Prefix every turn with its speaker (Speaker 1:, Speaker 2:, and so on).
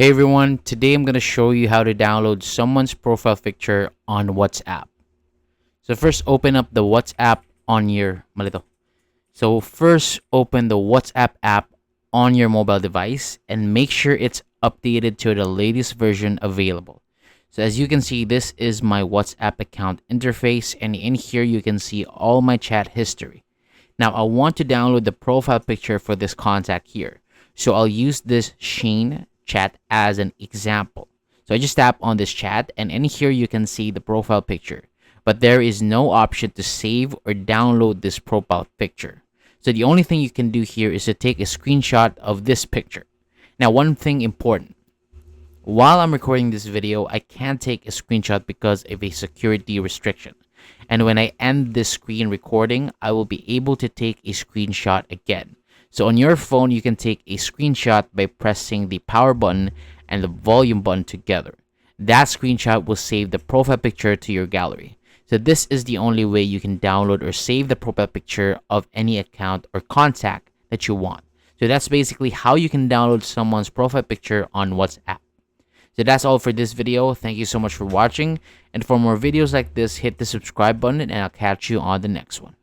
Speaker 1: Hey everyone, today I'm going to show you how to download someone's profile picture on WhatsApp. So first open up the WhatsApp on your malito. So first open the WhatsApp app on your mobile device and make sure it's updated to the latest version available. So as you can see, this is my WhatsApp account interface, and in here you can see all my chat history. Now I want to download the profile picture for this contact here. So I'll use this Shane chat as an example. So I just tap on this chat, and in here you can see the profile picture. But there is no option to save or download this profile picture. So the only thing you can do here is to take a screenshot of this picture. Now, one thing important. While I'm recording this video, I can't take a screenshot because of a security restriction. And when I end this screen recording, I will be able to take a screenshot again. So on your phone, you can take a screenshot by pressing the power button and the volume button together. That screenshot will save the profile picture to your gallery. So this is the only way you can download or save the profile picture of any account or contact that you want. So that's basically how you can download someone's profile picture on WhatsApp. So that's all for this video. Thank you so much for watching. And for more videos like this, hit the subscribe button and I'll catch you on the next one.